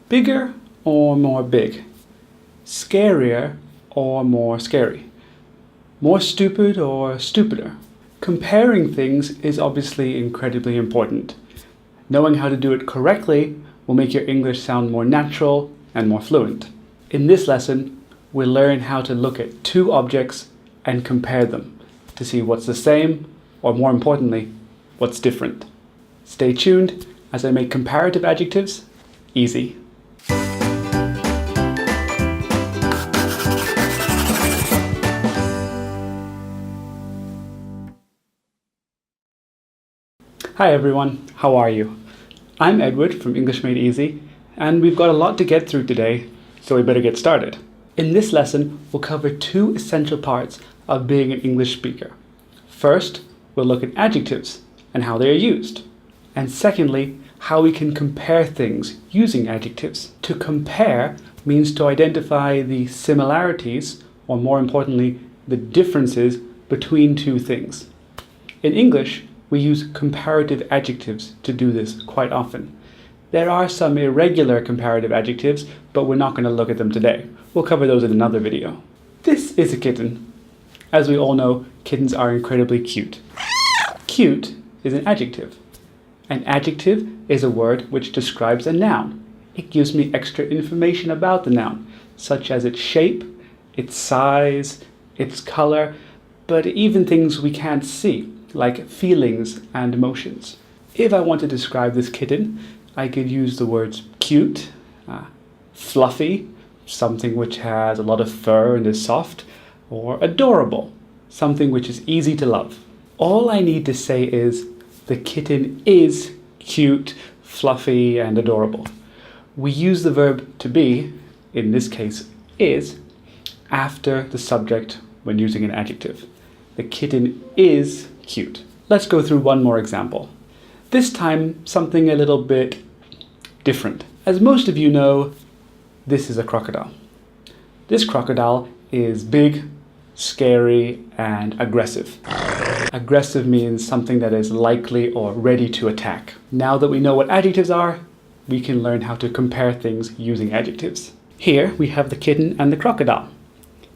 Bigger or more big? Scarier or more scary? More stupid or stupider? Comparing things is obviously incredibly important. Knowing how to do it correctly will make your English sound more natural and more fluent. In this lesson, we'll learn how to look at two objects and compare them to see what's the same, or more importantly, what's different. Stay tuned as I make comparative adjectives easy. Hi everyone, how are you? I'm Edward from English Made Easy, and we've got a lot to get through today, so we better get started. In this lesson, we'll cover two essential parts of being an English speaker. First, we'll look at adjectives and how they are used. And secondly, how we can compare things using adjectives. To compare means to identify the similarities, or more importantly, the differences between two things. In English, we use comparative adjectives to do this quite often. There are some irregular comparative adjectives, but we're not going to look at them today. We'll cover those in another video. This is a kitten. As we all know, kittens are incredibly cute. Cute is an adjective. An adjective is a word which describes a noun. It gives me extra information about the noun, such as its shape, its size, its color, but even things we can't see, like feelings and emotions. If I want to describe this kitten, I could use the words cute, fluffy, something which has a lot of fur and is soft, or adorable, something which is easy to love. All I need to say is the kitten is cute, fluffy, and adorable. We use the verb to be, in this case is, after the subject when using an adjective. The kitten is cute. Let's go through one more example. This time, something a little bit different. As most of you know, this is a crocodile. This crocodile is big, scary, and aggressive. Aggressive means something that is likely or ready to attack. Now that we know what adjectives are, we can learn how to compare things using adjectives. Here we have the kitten and the crocodile.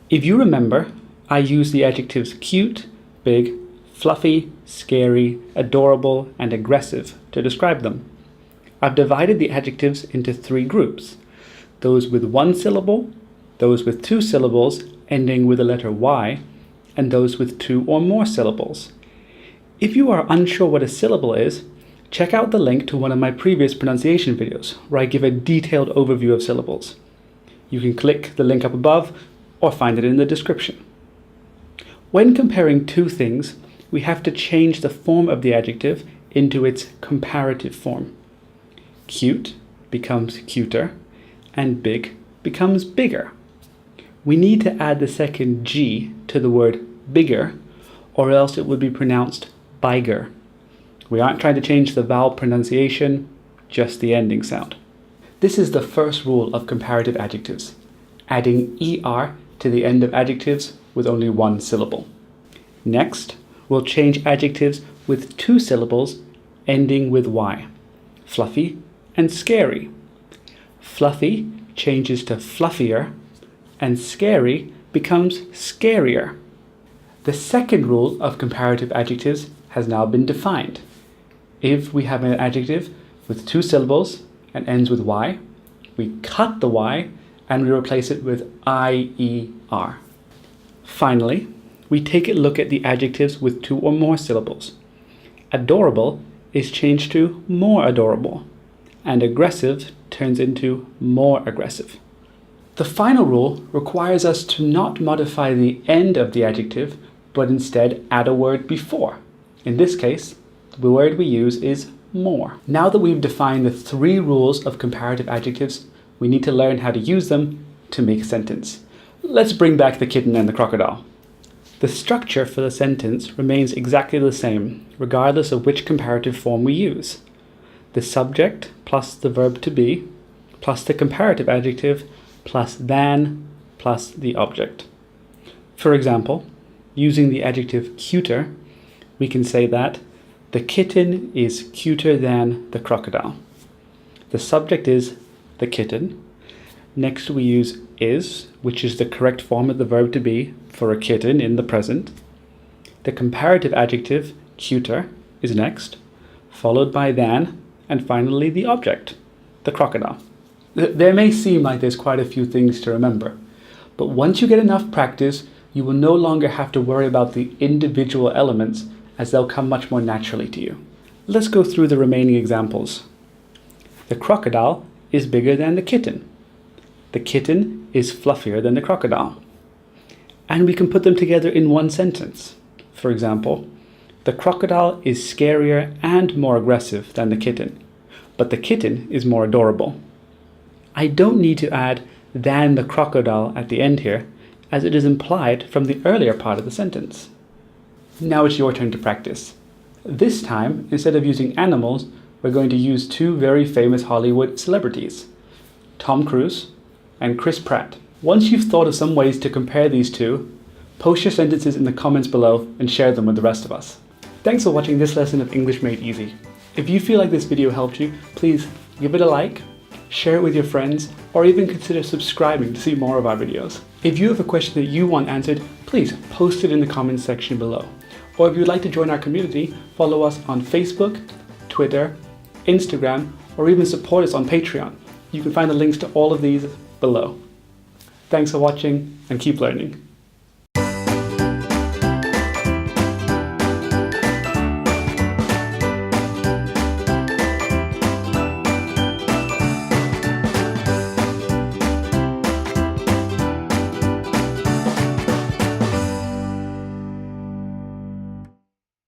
If you remember, I used the adjectives cute, big, fluffy, scary, adorable, and aggressive to describe them. I've divided the adjectives into three groups: those with one syllable, those with two syllables ending with the letter Y, and those with two or more syllables. If you are unsure what a syllable is, check out the link to one of my previous pronunciation videos where I give a detailed overview of syllables. You can click the link up above or find it in the description. When comparing two things, we have to change the form of the adjective into its comparative form. Cute becomes cuter, and big becomes bigger. We need to add the second G to the word bigger, or else it would be pronounced biger. We aren't trying to change the vowel pronunciation, just the ending sound. This is the first rule of comparative adjectives, adding ER to the end of adjectives with only one syllable. Next, we'll change adjectives with two syllables ending with Y, fluffy and scary. Fluffy changes to fluffier, and scary becomes scarier. The second rule of comparative adjectives has now been defined. If we have an adjective with two syllables and ends with Y, we cut the Y and we replace it with IER. Finally, we take a look at the adjectives with two or more syllables. Adorable is changed to more adorable, and aggressive turns into more aggressive. The final rule requires us to not modify the end of the adjective, but instead add a word before. In this case, the word we use is more. Now that we've defined the three rules of comparative adjectives, we need to learn how to use them to make a sentence. Let's bring back the kitten and the crocodile. The structure for the sentence remains exactly the same, regardless of which comparative form we use. The subject plus the verb to be, plus the comparative adjective, plus than, plus the object. For example, using the adjective cuter, we can say that the kitten is cuter than the crocodile. The subject is the kitten. Next we use is, which is the correct form of the verb to be for a kitten in the present. The comparative adjective, cuter, is next, followed by than, and finally the object, the crocodile. There may seem like there's quite a few things to remember, but once you get enough practice, you will no longer have to worry about the individual elements, as they'll come much more naturally to you. Let's go through the remaining examples. The crocodile is bigger than the kitten. The kitten is fluffier than the crocodile. And we can put them together in one sentence. For example, the crocodile is scarier and more aggressive than the kitten, but the kitten is more adorable. I don't need to add than the crocodile at the end here, as it is implied from the earlier part of the sentence. Now it's your turn to practice. This time, instead of using animals, we're going to use two very famous Hollywood celebrities, Tom Cruise and Chris Pratt. Once you've thought of some ways to compare these two, post your sentences in the comments below and share them with the rest of us. Thanks for watching this lesson of English Made Easy. If you feel like this video helped you, please give it a like, share it with your friends, or even consider subscribing to see more of our videos. If you have a question that you want answered, please post it in the comments section below. Or if you'd like to join our community, follow us on Facebook, Twitter, Instagram, or even support us on Patreon. You can find the links to all of these below. Thanks for watching and keep learning.